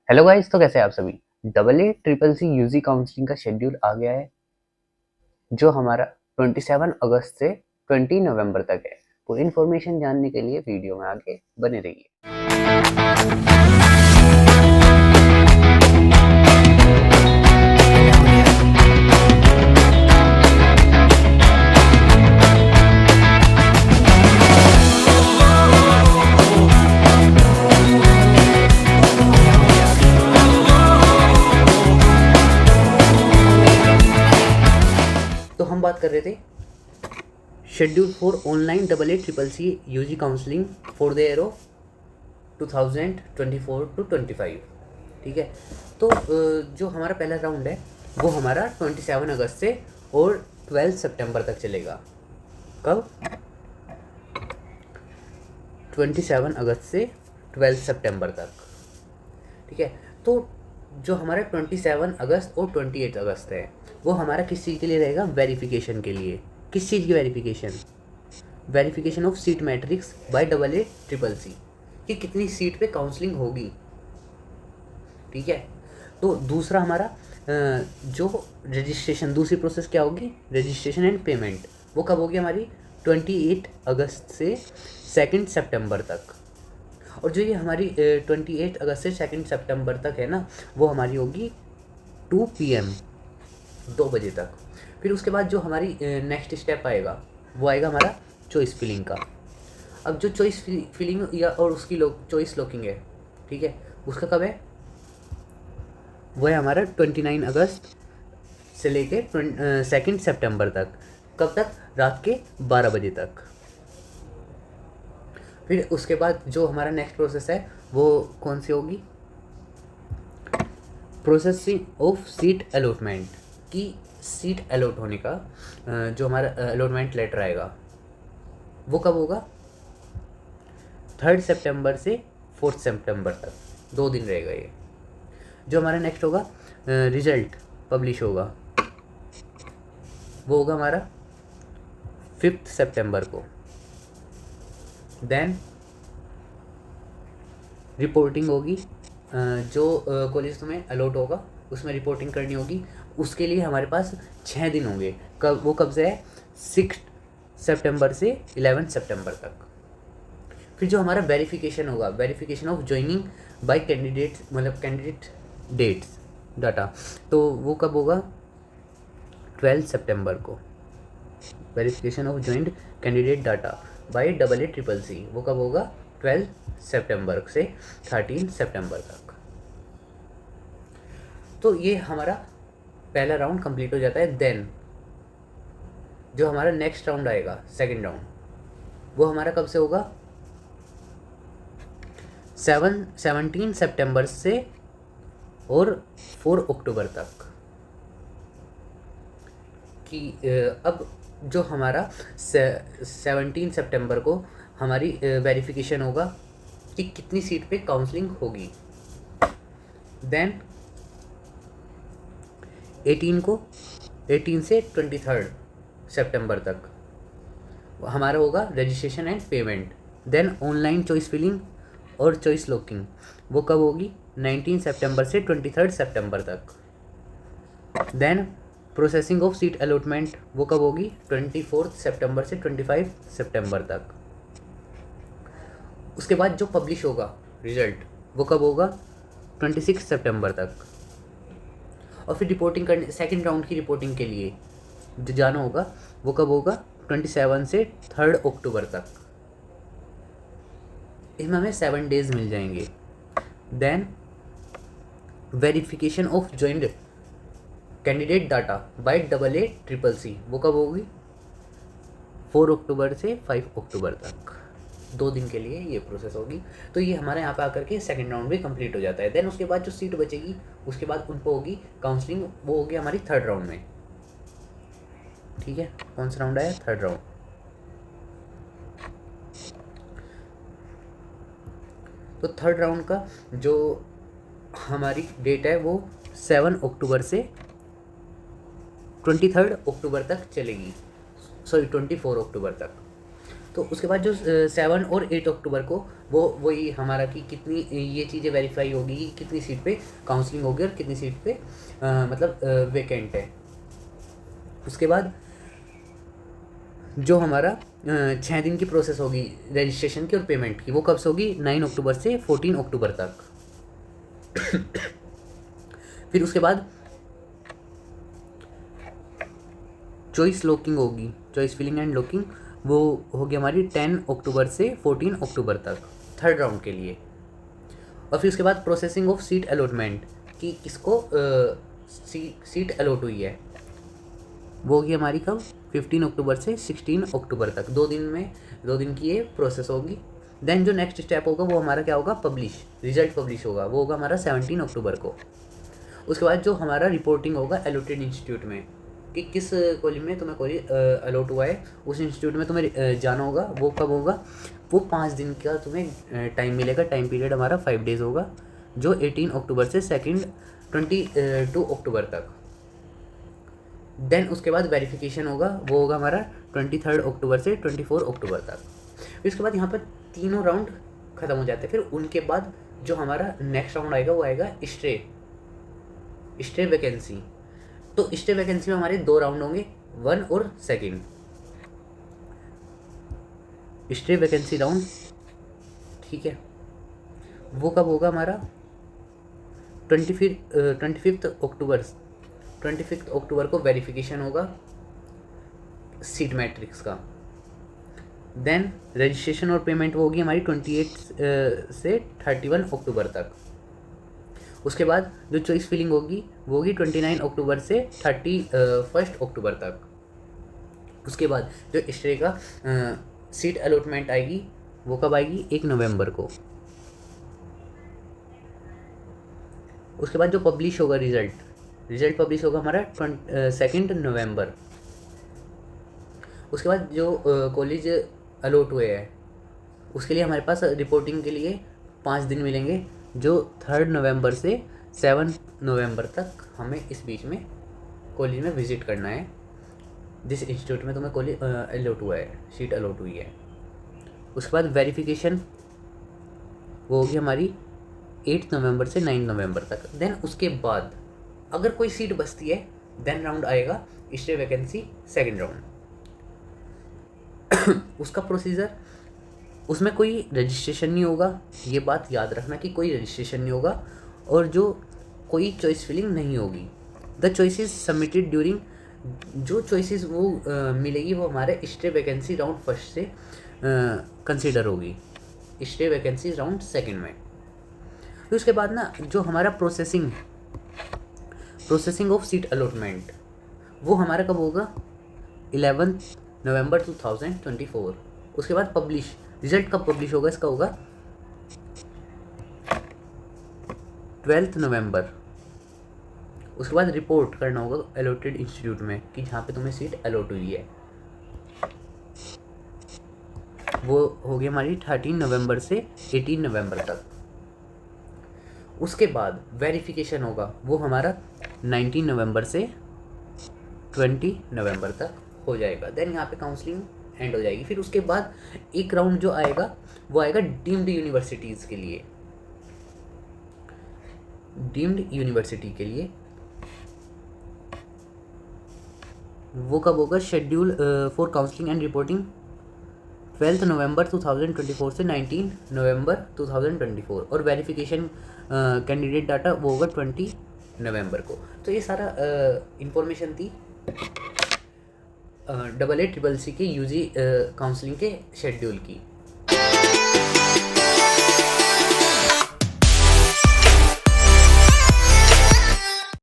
Hello guys, तो कैसे हैं आप सभी। Double A triple C UG counselling का शेड्यूल आ गया है, जो हमारा 27 अगस्त से 20 नवंबर तक है। पूरी इन्फॉर्मेशन जानने के लिए वीडियो में आगे बने रहिए। तो हम बात कर रहे थे schedule for online double A triple C UG counselling for the year of 2024 two 25। ठीक है, तो जो हमारा पहला राउंड है वो हमारा 27 अगस्त से और 12 सितंबर तक चलेगा। कब? 27 अगस्त से 12 सितंबर तक। ठीक है, तो जो हमारा 27 अगस्त और 28 अगस्त है वो हमारा किस चीज़ के लिए रहेगा? वेरिफिकेशन के लिए। किस चीज़ की verification? Verification of seat matrix by double A triple C, कि कितनी सीट पे काउंसलिंग होगी। ठीक है, तो दूसरा हमारा जो रजिस्ट्रेशन, दूसरी प्रोसेस क्या होगी? Registration and payment. वो कब होगी हमारी? 28 अगस्त से 2 सितंबर तक। और जो ये हमारी 28 अगस्त से 2 सितंबर तक है ना, वो हमारी होगी 2 PM, 2 बजे तक। फिर उसके बाद जो हमारी नेक्स्ट स्टेप आएगा वो आएगा हमारा चॉइस फिलिंग का। अब जो चॉइस फिलिंग या और उसकी चॉइस लॉकिंग है, ठीक है, उसका कब है? वो है हमारा 29 अगस्त से लेके 2 सितंबर तक। कब तक? रात के 12 बजे तक। फिर उसके बाद जो हमारा नेक्स्ट प्रोसेस है वो कौन सी होगी? प्रोसेसिंग ऑफ सीट अलॉटमेंट, की सीट अलॉट होने का जो हमारा अलॉटमेंट लेटर आएगा वो कब होगा? 3 सितंबर से 4 सितंबर तक, 2 दिन रहेगा ये। जो हमारा नेक्स्ट होगा रिजल्ट पब्लिश होगा, वो होगा हमारा 5 सितंबर को। देन रिपोर्टिंग होगी, जो कॉलेज तुम्हें अलॉट होगा उसमें रिपोर्टिंग करनी होगी। उसके लिए हमारे पास 6 दिन होंगे। कब? वो कब से है? 6 सितंबर से 11 सितंबर तक। फिर जो हमारा वेरिफिकेशन होगा, verification of joining by candidate, मतलब कैंडिडेट डेट्स डाटा, तो वो कब होगा? 12 सितंबर को। Verification of joint candidate data by double A triple C, वो कब होगा? 12 सितंबर से 13 सितंबर तक। तो ये हमारा पहला राउंड कंप्लीट हो जाता है। देन जो हमारा नेक्स्ट राउंड आएगा, सेकंड राउंड, वो हमारा कब से होगा? 17 सितंबर से और 4 अक्टूबर तक। कि अब जो हमारा 17 सितंबर को हमारी वेरिफिकेशन होगा कि कितनी सीट पे काउंसलिंग होगी। देन 18 से 23 सितंबर तक हमारा होगा registration and payment. Then online choice filling और चॉइस लॉकिंग, वो कब होगी? 19 सितंबर से 23 सितंबर तक। Then processing of seat allotment, वो कब होगी? 24 सितंबर से 25 सितंबर तक। उसके बाद जो पब्लिश होगा रिजल्ट, वो कब होगा? 26 सितंबर तक। और फिर रिपोर्टिंग करने, सेकंड राउंड की रिपोर्टिंग के लिए जो जाना होगा वो कब होगा? 27 से 3 अक्टूबर तक। इसमें हमें 7 डेज मिल जाएंगे। Then verification of joint candidate data by double A triple C, वो कब होगी? 4 अक्टूबर से 5 अक्टूबर तक, 2 दिन के लिए ये प्रोसेस होगी। तो ये हमारे यहाँ पे आकर के सेकंड राउंड भी कंप्लीट हो जाता है। देन उसके बाद जो सीट बचेगी उसके बाद उन पर होगी काउंसलिंग, वो होगी हमारी थर्ड राउंड में। ठीक है, कौन सा राउंड आया? Third round. तो थर्ड राउंड का जो हमारी डेट है वो 7 अक्टूबर से 23 अक्टूबर तक चलेगी, सॉरी 24 अक्टूबर तक। तो उसके बाद जो 7 और 8 अक्टूबर को वो वही हमारा कि कितनी ये चीज़ें वेरीफाई होगी कि कितनी सीट पे काउंसलिंग होगी और कितनी सीट पे मतलब वेकेंट है। उसके बाद जो हमारा 6 दिन की प्रोसेस होगी रजिस्ट्रेशन की और पेमेंट की, वो कब से होगी? 9 अक्टूबर से 14 अक्टूबर तक। फिर उसके बाद चॉइस लॉकिंग होगी, चॉइस फिलिंग एंड लॉकिंग, वो होगी हमारी 10 अक्टूबर से 14 अक्टूबर तक थर्ड राउंड के लिए। और फिर उसके बाद प्रोसेसिंग ऑफ सीट अलॉटमेंट कि किसको सीट अलॉट हुई है, वो होगी हमारी कब? 15 अक्टूबर से 16 अक्टूबर तक, 2 दिन की ये प्रोसेस होगी। देन जो नेक्स्ट स्टेप होगा वो हमारा क्या होगा? पब्लिश, रिजल्ट पब्लिश होगा, वो होगा हमारा 17 अक्टूबर को। उसके बाद जो हमारा रिपोर्टिंग होगा अलॉटेड इंस्टीट्यूट में कि किस कॉलेज में तुम्हें कॉलेज अलॉट हुआ है, उस इंस्टीट्यूट में तुम्हें जाना होगा। वो कब होगा? वो 5 दिन का तुम्हें टाइम मिलेगा। टाइम पीरियड हमारा 5 डेज़ होगा, जो 18 अक्टूबर से 22 अक्टूबर तक। देन उसके बाद वेरिफिकेशन होगा, वो होगा हमारा 23 अक्टूबर से 24 अक्टूबर तक। फिर उसके बाद यहाँ पर तीनों राउंड ख़त्म हो जाते हैं। फिर उनके बाद जो हमारा नेक्स्ट राउंड आएगा वो आएगा स्टे वैकेंसी। तो स्टे वैकेंसी में हमारे 2 राउंड होंगे, 1 और 2। स्टे वैकेंसी राउंड, ठीक है, वो कब होगा हमारा? 25 अक्टूबर को वेरिफिकेशन होगा सीट मैट्रिक्स का। देन रजिस्ट्रेशन और पेमेंट वो होगी हमारी 28 से 31 अक्टूबर तक। उसके बाद जो चॉइस फिलिंग होगी वो होगी 29 अक्टूबर से 31 अक्टूबर तक। उसके बाद जो स्टे का सीट अलॉटमेंट आएगी वो कब आएगी? 1 नवंबर को। उसके बाद जो पब्लिश होगा रिजल्ट पब्लिश होगा हमारा 2 नवंबर। उसके बाद जो कॉलेज अलॉट हुए हैं उसके लिए हमारे पास रिपोर्टिंग के लिए 5 दिन मिलेंगे, जो 3 नवंबर से 7 नवंबर तक हमें इस बीच में कॉलेज में विज़िट करना है, जिस इंस्टीट्यूट में तुम्हें कॉलेज अलॉट हुआ है, सीट अलॉट हुई है। उसके बाद वेरिफिकेशन वो होगी हमारी 8 नवंबर से 9 नवंबर तक। देन उसके बाद अगर कोई सीट बचती है देन राउंड आएगा स्टे वैकेंसी 2nd राउंड। उसका प्रोसीजर, उसमें कोई रजिस्ट्रेशन नहीं होगा, ये बात याद रखना कि कोई रजिस्ट्रेशन नहीं होगा, और जो कोई चॉइस फिलिंग नहीं होगी। द चॉइसेस सबमिटेड ड्यूरिंग, जो चॉइसेस वो मिलेगी वो हमारे स्टे वैकेंसी राउंड 1 से कंसिडर होगी, स्टे वैकेंसी राउंड 2 में। फिर उसके बाद ना जो हमारा प्रोसेसिंग ऑफ सीट अलॉटमेंट वो हमारा कब होगा? 11 नवंबर 2024। उसके बाद पब्लिश, रिजल्ट कब पब्लिश होगा? इसका होगा 12 नवंबर। उसके बाद रिपोर्ट करना होगा अलॉटेड इंस्टीट्यूट में कि जहाँ पे तुम्हें सीट अलॉट हुई है, वो होगी हमारी 13 नवंबर से 18 नवंबर तक। उसके बाद वेरिफिकेशन होगा वो हमारा 19 नवंबर से 20 नवंबर तक हो जाएगा। देन यहाँ पे काउंसलिंग एंड हो जाएगी। फिर उसके बाद एक राउंड जो आएगा वो आएगा डीम्ड यूनिवर्सिटीज़ के लिए, डीम्ड यूनिवर्सिटी के लिए। वो कब होगा? Schedule for counselling and reporting 12 नवंबर 2024 से 19 नवंबर 2024, और वेरिफिकेशन कैंडिडेट डाटा वो होगा 20 नवंबर को। तो ये सारा इंफॉर्मेशन थी AA CCC के UG काउंसलिंग के शेड्यूल की।